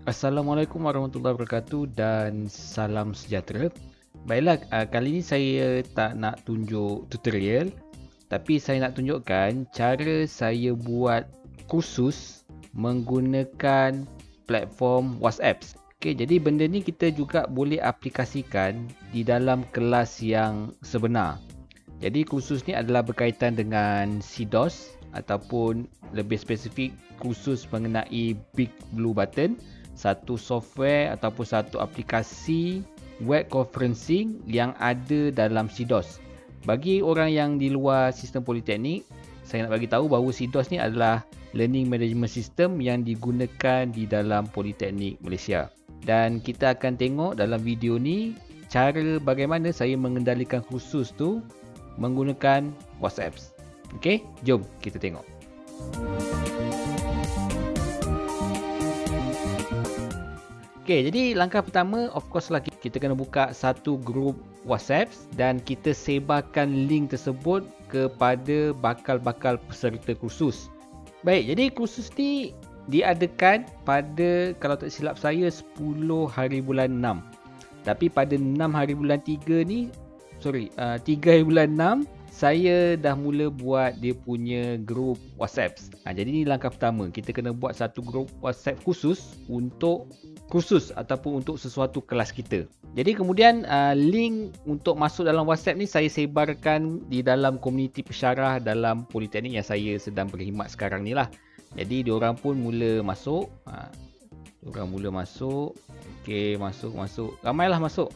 Assalamualaikum warahmatullahi wabarakatuh dan salam sejahtera. Baiklah, kali ini saya tak nak tunjuk tutorial, tapi saya nak tunjukkan cara saya buat kursus menggunakan platform WhatsApp. Okey, jadi benda ni kita juga boleh aplikasikan di dalam kelas yang sebenar. Jadi kursus ni adalah berkaitan dengan CDOS ataupun lebih spesifik kursus mengenai Big Blue Button, satu software ataupun satu aplikasi web conferencing yang ada dalam CDOS. Bagi orang yang di luar sistem politeknik, saya nak bagi tahu bahawa CDOS ni adalah Learning Management System yang digunakan di dalam Politeknik Malaysia. Dan kita akan tengok dalam video ni cara bagaimana saya mengendalikan kursus tu menggunakan WhatsApp. Okey, jom kita tengok. Okey, jadi langkah pertama of course lah kita kena buka satu grup WhatsApp dan kita sebarkan link tersebut kepada bakal-bakal peserta kursus. Baik, jadi kursus ni diadakan pada, kalau tak silap saya, 10 hari bulan 6. Tapi pada 6 hari bulan 3 ni, 3 hari bulan 6, saya dah mula buat dia punya grup WhatsApp. Jadi ni langkah pertama, kita kena buat satu grup WhatsApp khusus untuk kursus ataupun untuk sesuatu kelas kita. Jadi kemudian link untuk masuk dalam WhatsApp ni saya sebarkan di dalam komuniti pesyarah dalam Politeknik yang saya sedang berkhidmat sekarang ni lah. Jadi diorang pun mula masuk. Diorang mula masuk. Okey, masuk. Ramailah masuk.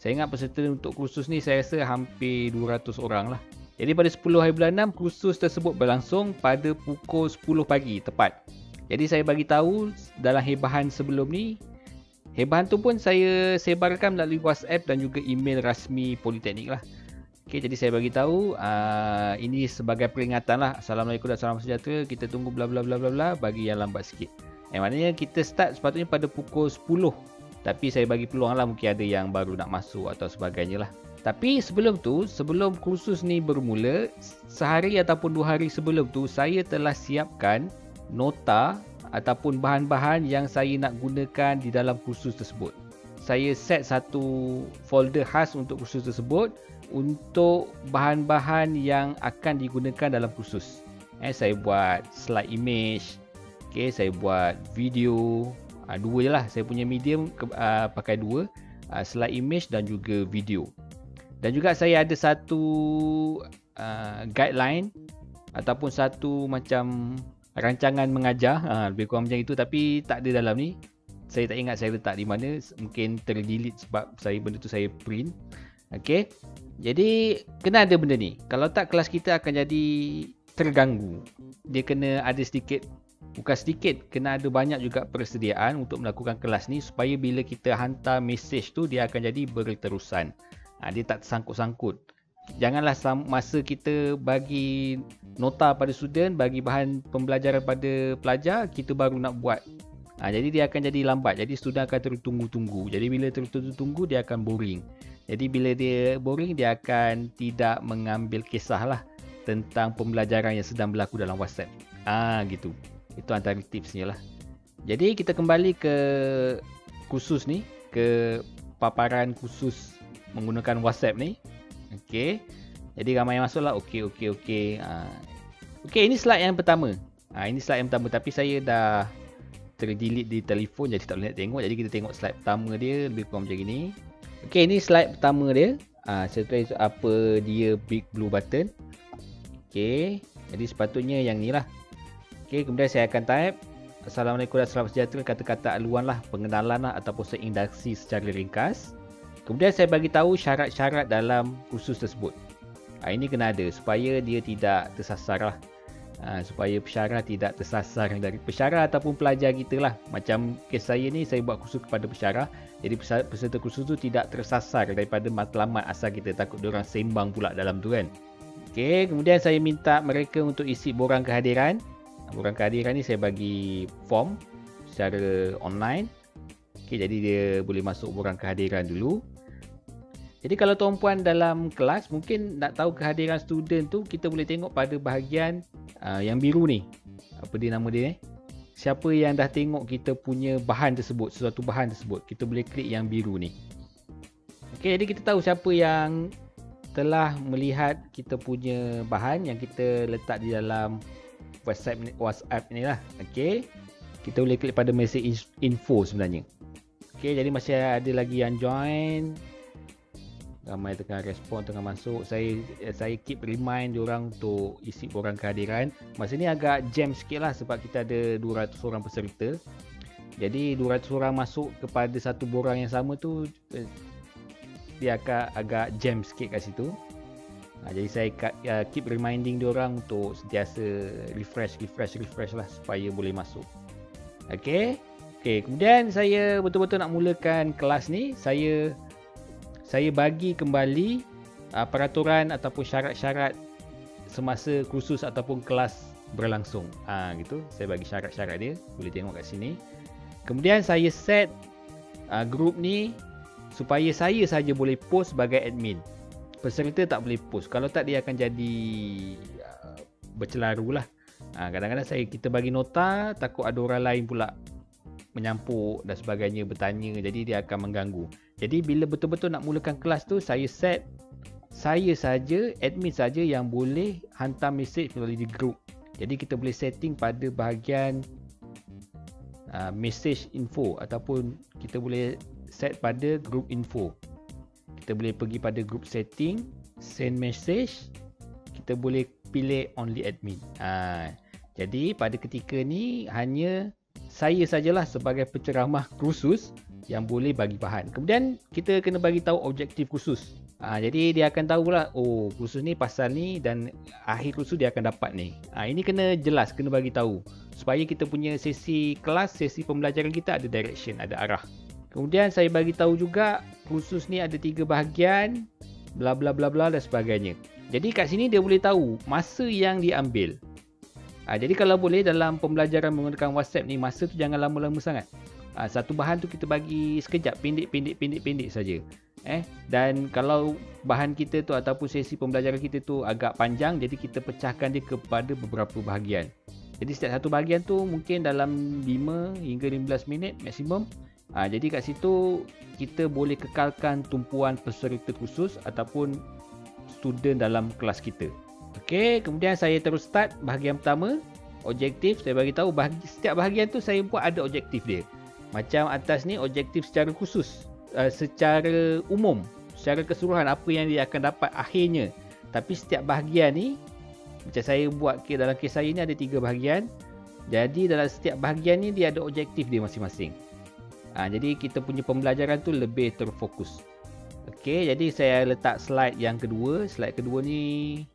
Saya ingat peserta untuk kursus ni saya rasa hampir 200 orang lah. Jadi pada 10 hari bulan 6 kursus tersebut berlangsung pada pukul 10 pagi tepat. Jadi saya bagi tahu dalam hebahan sebelum ni. Hebahan tu pun saya sebarkan melalui WhatsApp dan juga email rasmi Politeknik lah. Okey, jadi saya bagi tahu ini sebagai peringatan lah. Assalamualaikum dan salam sejahtera. Kita tunggu bla bla bla bla bla bagi yang lambat sikit. Maknanya kita start sepatutnya pada pukul 10. Tapi saya bagi peluang lah, mungkin ada yang baru nak masuk atau sebagainya lah. Tapi sebelum tu, sebelum kursus ni bermula, sehari ataupun 2 hari sebelum tu, saya telah siapkan nota ataupun bahan-bahan yang saya nak gunakan di dalam kursus tersebut. Saya set satu folder khas untuk kursus tersebut untuk bahan-bahan yang akan digunakan dalam kursus. Saya buat slide image, saya buat video. Dua je lah, saya punya medium pakai dua, slide image dan juga video. Dan juga saya ada satu guideline ataupun satu macam rancangan mengajar, lebih kurang macam itu, tapi tak ada dalam ni. Saya tak ingat saya letak di mana, mungkin terdelete sebab benda tu saya print. Okey, jadi kena ada benda ni. Kalau tak, kelas kita akan jadi terganggu. Dia kena ada sedikit, bukan sedikit, kena ada banyak juga persediaan untuk melakukan kelas ni supaya bila kita hantar mesej tu dia akan jadi berterusan. Dia tak tersangkut-sangkut. Janganlah masa kita bagi nota pada student, bagi bahan pembelajaran pada pelajar, kita baru nak buat. Jadi dia akan jadi lambat. Jadi student akan tertunggu-tunggu. Jadi bila tertunggu-tunggu dia akan boring. Jadi bila dia boring, dia akan tidak mengambil kisah lah tentang pembelajaran yang sedang berlaku dalam WhatsApp. Gitu. Itu antara tipsnya lah. Jadi kita kembali ke kursus ni, ke paparan kursus menggunakan WhatsApp ni. Okey. Jadi ramai yang masuk lah. Okey. Okey, ini slide yang pertama. Ini slide yang pertama, tapi saya dah terdelete di telefon jadi tak boleh nak tengok. Jadi kita tengok slide pertama dia, lebih kurang macam gini. Okey, ini slide pertama dia. Saya tulis apa dia Big Blue Button. Okey. Jadi sepatutnya yang ni lah. Okey, kemudian saya akan type Assalamualaikum dan salam sejahtera, kata-kata aluan lah, pengenalan lah ataupun seinduksi secara ringkas. Kemudian saya bagi tahu syarat-syarat dalam kursus tersebut. Ini kena ada supaya dia tidak tersasar lah. Supaya pesyarah tidak tersasar dari pesyarah ataupun pelajar kita lah. Macam kes saya ni, saya buat kursus kepada pesyarah. Jadi peserta kursus tu tidak tersasar daripada matlamat asal kita takut diorang sembang pula dalam tu kan. Okey, kemudian saya minta mereka untuk isi borang kehadiran. Borang kehadiran ni saya bagi form secara online. Okey, jadi dia boleh masuk borang kehadiran dulu. Jadi kalau tuan-puan dalam kelas mungkin nak tahu kehadiran student tu, kita boleh tengok pada bahagian yang biru ni. Apa dia nama dia? siapa yang dah tengok kita punya bahan tersebut, sesuatu bahan tersebut, kita boleh klik yang biru ni. Okey, jadi kita tahu siapa yang telah melihat kita punya bahan yang kita letak di dalam WhatsApp ni lah. Okey, kita boleh klik pada message info sebenarnya. Okey, jadi masih ada lagi yang join. Ramai tengah respon, tengah masuk. Saya keep remind diorang untuk isi borang kehadiran. Masa ni agak jam sikit lah sebab kita ada 200 orang peserta. Jadi 200 orang masuk kepada satu borang yang sama tu, dia agak jam sikit kat situ. Jadi saya keep reminding diorang untuk sentiasa refresh lah supaya boleh masuk. Okey, kemudian saya betul-betul nak mulakan kelas ni. Saya bagi kembali peraturan ataupun syarat-syarat semasa kursus ataupun kelas berlangsung. Gitu. Saya bagi syarat-syarat dia. Boleh tengok kat sini. Kemudian saya set grup ni supaya saya saja boleh post sebagai admin. Peserta tak boleh post. Kalau tak, dia akan jadi bercelaru lah. Kadang-kadang kita bagi nota, takut ada orang lain pula menyampuk dan sebagainya, bertanya, jadi dia akan mengganggu. Jadi bila betul-betul nak mulakan kelas tu, saya set saya saja, admin saja yang boleh hantar mesej melalui grup. Jadi kita boleh setting pada bahagian message info ataupun kita boleh set pada group info. Kita boleh pergi pada group setting, send message, kita boleh pilih only admin. Jadi pada ketika ni hanya saya sajalah sebagai penceramah kursus yang boleh bagi bahan. Kemudian kita kena bagi tahu objektif kursus. Jadi dia akan tahulah, oh kursus ni pasal ni dan akhir kursus dia akan dapat ni. Ini kena jelas, kena bagi tahu supaya kita punya sesi kelas, sesi pembelajaran kita ada direction, ada arah. Kemudian saya bagi tahu juga kursus ni ada 3 bahagian, bla bla bla bla dan sebagainya. Jadi kat sini dia boleh tahu masa yang diambil. Jadi kalau boleh dalam pembelajaran menggunakan WhatsApp ni, masa tu jangan lama-lama sangat. Satu bahan tu kita bagi sekejap, pendek saja. Dan kalau bahan kita tu ataupun sesi pembelajaran kita tu agak panjang, jadi kita pecahkan dia kepada beberapa bahagian. Jadi setiap satu bahagian tu mungkin dalam 5 hingga 15 minit maksimum. Jadi kat situ kita boleh kekalkan tumpuan peserta khusus ataupun student dalam kelas kita. Okey, kemudian saya terus start bahagian pertama, objektif. Saya bagi tahu setiap bahagian tu saya buat ada objektif dia. Macam atas ni objektif secara khusus, secara umum, secara keseluruhan apa yang dia akan dapat akhirnya. Tapi setiap bahagian ni, macam saya buat dalam kes saya ni ada 3 bahagian. Jadi dalam setiap bahagian ni dia ada objektif dia masing-masing. Jadi kita punya pembelajaran tu lebih terfokus. Okey, jadi saya letak slide yang kedua. Slide kedua ni,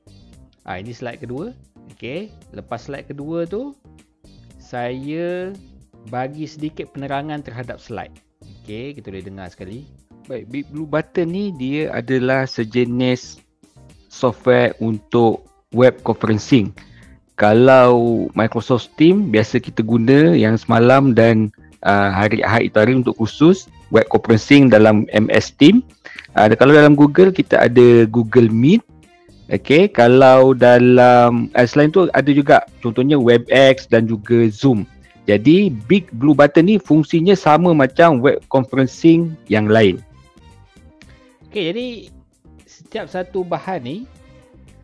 ini slide kedua. Okey, lepas slide kedua tu saya bagi sedikit penerangan terhadap slide. Okey, kita boleh dengar sekali. Baik, Big Blue Button ni dia adalah sejenis software untuk web conferencing. Kalau Microsoft Teams biasa kita guna yang semalam dan hari Ahad itu hari untuk khusus web conferencing dalam MS Teams. Kalau dalam Google kita ada Google Meet. Okey, kalau dalam selain tu ada juga contohnya WebEx dan juga Zoom. Jadi Big Blue Button ni fungsinya sama macam web conferencing yang lain. Okey, jadi setiap satu bahan ni,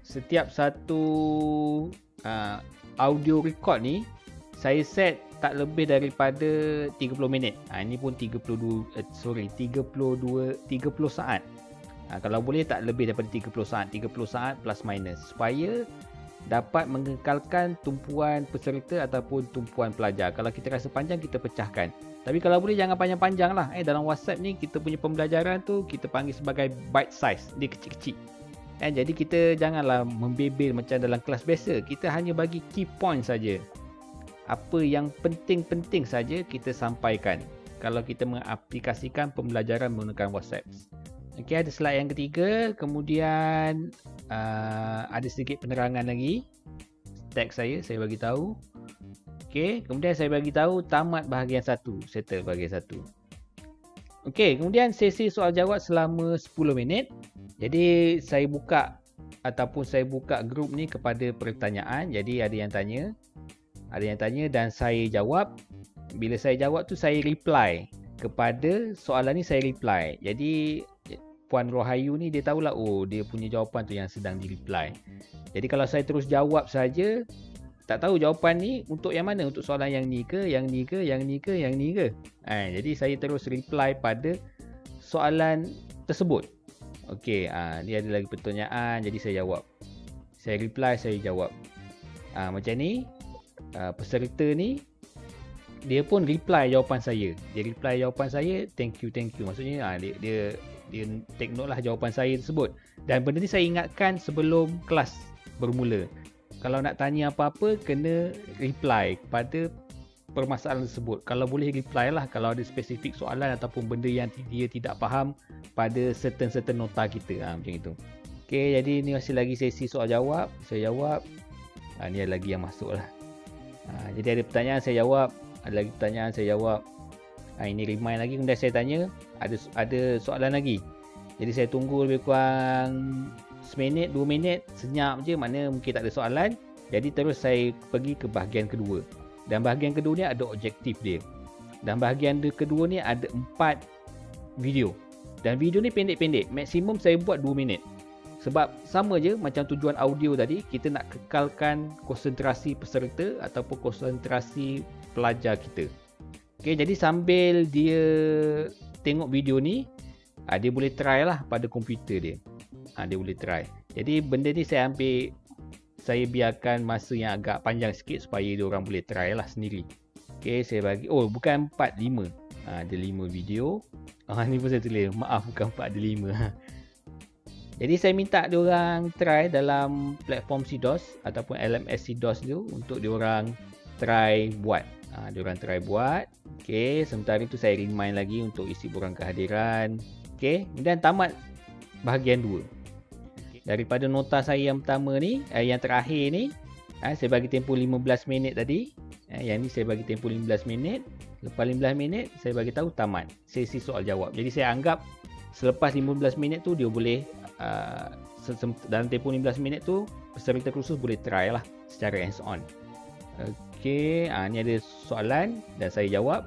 setiap satu audio record ni saya set tak lebih daripada 30 minit. Ini pun 30 saat. Kalau boleh tak lebih daripada 30 saat plus minus supaya dapat mengekalkan tumpuan peserta ataupun tumpuan pelajar. Kalau kita rasa panjang, kita pecahkan. Tapi kalau boleh jangan panjang-panjang lah. Dalam WhatsApp ni kita punya pembelajaran tu kita panggil sebagai bite size. Dia kecil-kecil. Jadi kita janganlah membebel macam dalam kelas biasa. Kita hanya bagi key point saja. Apa yang penting-penting saja kita sampaikan kalau kita mengaplikasikan pembelajaran menggunakan WhatsApp. Okey, ada slide yang ketiga. Kemudian ada sedikit penerangan lagi. Teks saya bagi tahu. Okey, kemudian saya bagi tahu tamat bahagian 1, settle bahagian 1. Okey, kemudian sesi soal jawab selama 10 minit. Jadi saya buka grup ni kepada pertanyaan. Jadi ada yang tanya. Ada yang tanya dan saya jawab. Bila saya jawab tu saya reply kepada soalan ni, saya reply. Jadi Puan Rohayu ni dia tahulah, oh dia punya jawapan tu yang sedang di reply. Jadi kalau saya terus jawab saja, tak tahu jawapan ni untuk yang mana, untuk soalan yang ni ke, yang ni ke, yang ni ke, yang ni ke. Jadi saya terus reply pada soalan tersebut. Okey, ni ada lagi pertanyaan, jadi saya jawab. Saya reply, saya jawab. Macam ni, peserta ni dia pun reply jawapan saya. Dia reply jawapan saya, thank you. Maksudnya dia take note lah jawapan saya tersebut. Dan benda ni saya ingatkan sebelum kelas bermula. Kalau nak tanya apa-apa, kena reply pada permasalahan tersebut. Kalau boleh reply lah kalau ada spesifik soalan ataupun benda yang dia tidak faham pada certain nota kita. Macam itu. Okay, jadi ni masih lagi sesi soal jawab. Saya jawab. Ni ada lagi yang masuk lah. Jadi ada pertanyaan, saya jawab. Ada lagi pertanyaan, saya jawab. Ini remind lagi, kemudian saya tanya, ada soalan lagi. Jadi saya tunggu lebih kurang seminit, 2 minit, senyap je, mana mungkin tak ada soalan. Jadi terus saya pergi ke bahagian kedua. Dan bahagian kedua ni ada objektif dia. Dan bahagian kedua ni ada 4 video. Dan video ni pendek-pendek, maksimum saya buat 2 minit. Sebab sama je macam tujuan audio tadi, kita nak kekalkan konsentrasi peserta ataupun konsentrasi pelajar kita. Okay, jadi sambil dia tengok video ni, dia boleh try lah pada komputer dia. Dia boleh try. Jadi benda ni saya biarkan masa yang agak panjang sikit supaya dia orang boleh try lah sendiri. Okay, saya bagi, bukan 4, 5. Ada 5 video. Ni pun saya tulis, maaf bukan 4, ada 5. Jadi saya minta diorang try dalam platform CDOS ataupun LMS CDOS tu untuk diorang try buat. Diorang try buat. Okey, sementara itu saya remind lagi untuk isi borang kehadiran. Okey, kemudian tamat bahagian 2. Daripada nota saya yang pertama ni, yang terakhir ni, saya bagi tempoh 15 minit tadi. Yang ni saya bagi tempoh 15 minit. Lepas 15 minit saya bagi tahu tamat sesi soal jawab. Jadi saya anggap selepas 15 minit tu dia boleh dalam tempoh 15 minit tu peserta kursus boleh try lah secara hands on. Okey, ni ada soalan dan saya jawab.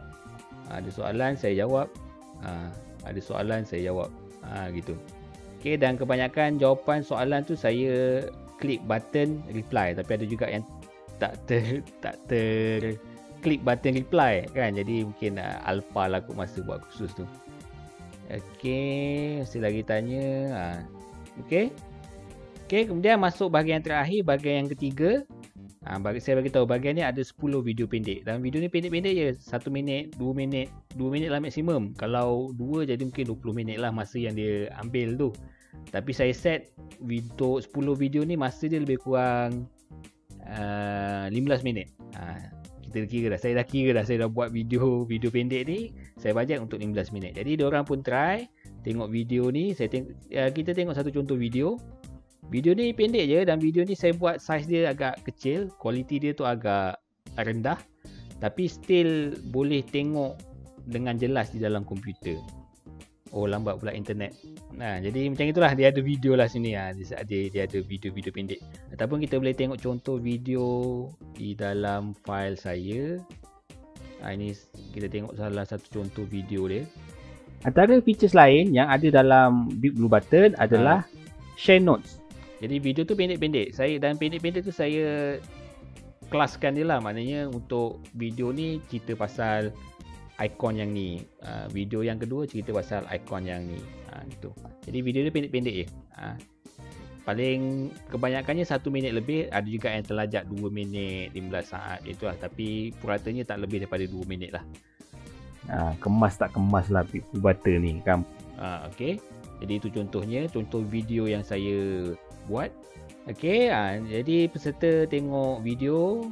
Ada soalan saya jawab. Ada soalan saya jawab. Gitu. Okey, dan kebanyakan jawapan soalan tu saya klik button reply, tapi ada juga yang tak ter klik button reply kan. Jadi mungkin alpha lah kot masa buat kursus tu. Okey, masih lagi tanya. Okey, kemudian masuk bahagian terakhir, bahagian yang ketiga. Saya bagi tahu bahagian ni ada 10 video pendek. Dan video ni pendek-pendek je, 1 minit, 2 minit, 2 minit lah maksimum. Kalau 2 jadi mungkin 20 minit lah masa yang dia ambil tu. Tapi saya set untuk 10 video ni masa dia lebih kurang 15 minit. Kita kira dah, saya dah buat video pendek ni, saya bajet untuk 15 minit. Jadi diorang pun try tengok video ni. Kita tengok satu contoh video. Video ni pendek je dan video ni saya buat size dia agak kecil, kualiti dia tu agak rendah, tapi still boleh tengok dengan jelas di dalam komputer. Lambat pula internet. Jadi macam itulah, dia ada video lah sini. Dia ada video-video pendek. Ataupun kita boleh tengok contoh video di dalam file saya. Ini kita tengok salah satu contoh video dia. Antara features lain yang ada dalam Big Blue Button adalah share notes. Jadi video tu pendek-pendek. Dan pendek-pendek tu saya kelaskan dia lah. Maknanya untuk video ni cerita pasal ikon yang ni. Video yang kedua cerita pasal ikon yang ni. Gitu. Jadi video dia pendek-pendek je. Paling kebanyakannya 1 minit lebih. Ada juga yang terlajak 2 minit, 15 saat. Itulah. Tapi puratanya tak lebih daripada 2 minit lah. Kemas tak kemas lah Big Blue Button ni kan. Okey. Jadi itu contohnya, contoh video yang saya buat. Okey, jadi peserta tengok video.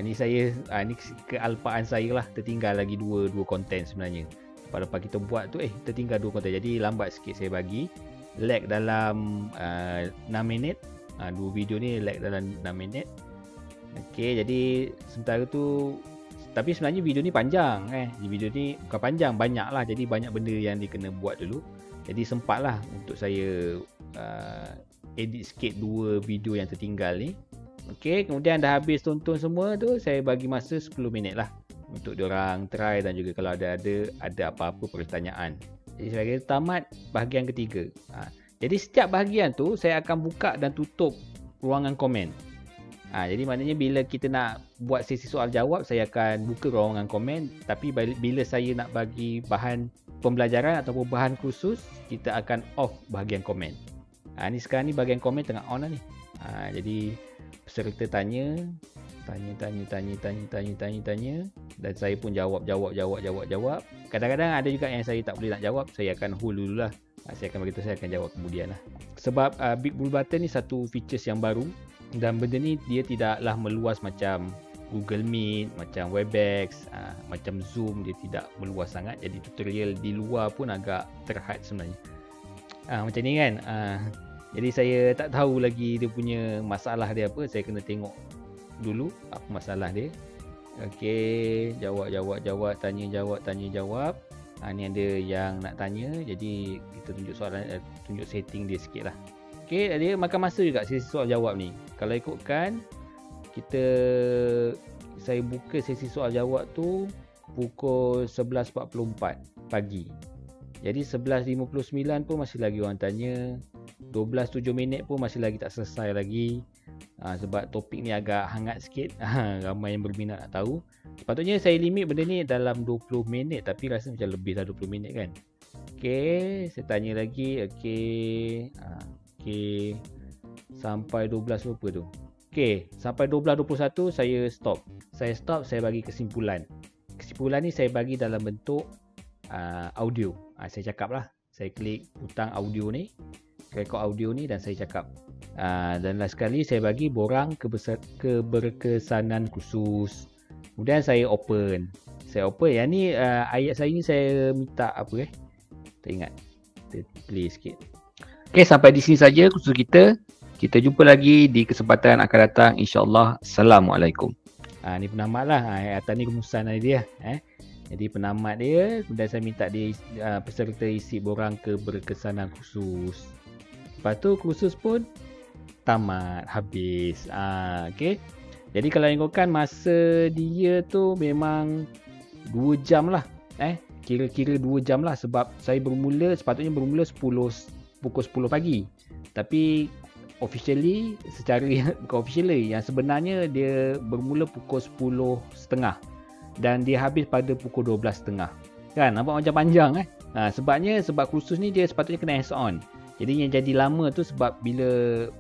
Ni saya ni kealpaan saya lah, tertinggal lagi dua konten sebenarnya. Lepas kita buat tu tertinggal 2 konten. Jadi lambat sikit saya bagi. Lag dalam 6 minit. 2 video ni lag dalam 6 minit. Okey, jadi sementara tu, tapi sebenarnya video ni panjang Video ni bukan panjang, banyak lah. Jadi banyak benda yang dia kena buat dulu. Jadi sempat lah untuk saya edit sikit 2 video yang tertinggal ni. Okey, kemudian dah habis tonton semua tu, saya bagi masa 10 minit lah untuk diorang try dan juga kalau ada apa-apa pertanyaan. Jadi saya kira tamat bahagian ketiga. Jadi setiap bahagian tu saya akan buka dan tutup ruangan komen. Jadi maknanya bila kita nak buat sesi soal jawab, saya akan buka ruangan komen. Tapi bila saya nak bagi bahan pembelajaran ataupun bahan khusus, kita akan off bahagian komen. Ni sekarang ni bahagian komen tengah on lah ni. Jadi peserta tanya dan saya pun jawab. Kadang-kadang ada juga yang saya tak boleh nak jawab, saya akan hold dululah. Saya akan beritahu saya akan jawab kemudian lah. Sebab Big Blue Button ni satu features yang baru dan benda ni dia tidaklah meluas macam Google Meet, macam Webex, macam Zoom, dia tidak meluas sangat. Jadi tutorial di luar pun agak terhad sebenarnya. Macam ni kan. Jadi saya tak tahu lagi dia punya masalah dia apa. Saya kena tengok dulu apa masalah dia. Okey, jawab, tanya jawab. Ni ada yang nak tanya. Jadi kita tunjuk soalan, tunjuk setting dia sikit lah. Okey, dia makan masa juga sesi soal jawab ni. Kalau ikutkan saya buka sesi soal jawab tu pukul 11.44 pagi. Jadi 11.59 pun masih lagi orang tanya. 12.07 minit pun masih lagi tak selesai lagi. Sebab topik ni agak hangat sikit. Ramai yang berminat nak tahu. Sepatutnya saya limit benda ni dalam 20 minit. Tapi rasa macam lebih dah 20 minit kan. Okey, saya tanya lagi. Okey. Sampai 12 lupa tu. Okey, sampai 12.21 saya stop. Saya bagi kesimpulan. Kesimpulan ni saya bagi dalam bentuk audio. Saya cakap lah. Saya klik butang audio ni, rekod audio ni dan saya cakap. Dan last sekali saya bagi borang keberkesanan khusus. Kemudian saya open. Yang ni ayat saya ni saya minta apa tak ingat. Kita play sikit. Okey, sampai di sini saja kursus kita. Kita jumpa lagi di kesempatan akan datang, insya-Allah. Assalamualaikum. Ni penamat lah. Atas ni rumusan dia. Jadi penamat dia, kemudian saya minta dia peserta isi borang keberkesanan khusus. Lepas tu kursus pun tamat, habis. Okey. Jadi kalau ikutkan masa dia tu memang 2 jam lah. Kira-kira 2 jam lah sebab saya sepatutnya bermula pukul 10 pagi. Tapi officially, bukan officially, yang sebenarnya dia bermula pukul 10.30 dan dia habis pada pukul 12.30. Kan, nampak macam panjang sebab kursus ni dia sepatutnya kena hands on. Jadi yang jadi lama tu sebab bila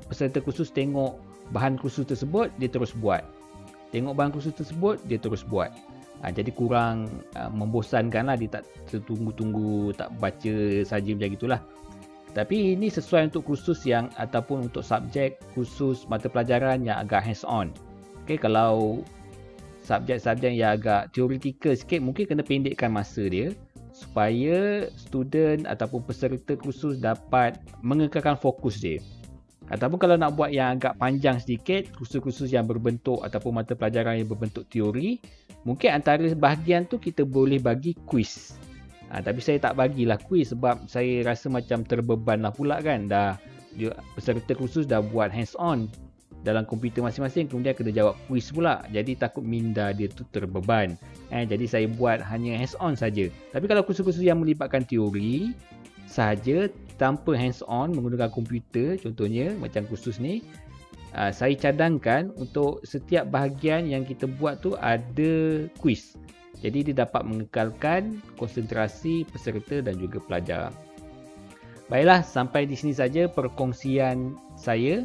peserta kursus tengok bahan kursus tersebut, dia terus buat. Tengok bahan kursus tersebut, dia terus buat. Jadi kurang membosankan lah. Dia tak tertunggu-tunggu, tak baca saja macam itulah. Tapi ini sesuai untuk kursus yang ataupun untuk subjek khusus mata pelajaran yang agak hands on. Okay, kalau subjek-subjek yang agak teoretikal sikit, mungkin kena pendekkan masa dia supaya student ataupun peserta kursus dapat mengekalkan fokus dia. Ataupun kalau nak buat yang agak panjang sedikit, kursus-kursus yang berbentuk ataupun mata pelajaran yang berbentuk teori, mungkin antara bahagian tu kita boleh bagi kuis. Tapi saya tak bagilah kuis sebab saya rasa macam terbeban lah pula kan. Peserta kursus dah buat hands on dalam komputer masing-masing, kemudian kena jawab kuis pula. Jadi takut minda dia tu terbeban. Jadi saya buat hanya hands on saja. Tapi kalau kursus-kursus yang melibatkan teori sahaja tanpa hands on menggunakan komputer, contohnya macam kursus ni, saya cadangkan untuk setiap bahagian yang kita buat tu ada kuis. Jadi dia dapat mengekalkan konsentrasi peserta dan juga pelajar. Baiklah, sampai di sini saja perkongsian saya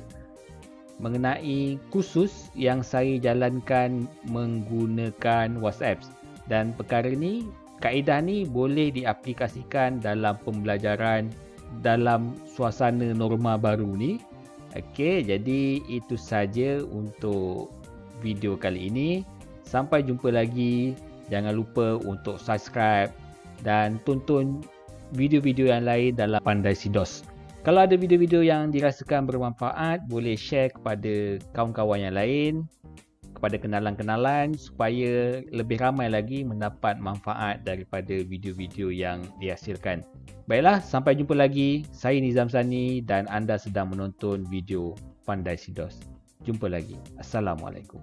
mengenai kursus yang saya jalankan menggunakan WhatsApp. Dan perkara ni, kaedah ni boleh diaplikasikan dalam pembelajaran dalam suasana norma baru ni. Okey, jadi itu saja untuk video kali ini. Sampai jumpa lagi. Jangan lupa untuk subscribe dan tonton video-video yang lain dalam Pandai Sidos. Kalau ada video-video yang dirasakan bermanfaat, boleh share kepada kawan-kawan yang lain, kepada kenalan-kenalan supaya lebih ramai lagi mendapat manfaat daripada video-video yang dihasilkan. Baiklah, sampai jumpa lagi. Saya Nizam Sani dan anda sedang menonton video Pandai Sidos. Jumpa lagi. Assalamualaikum.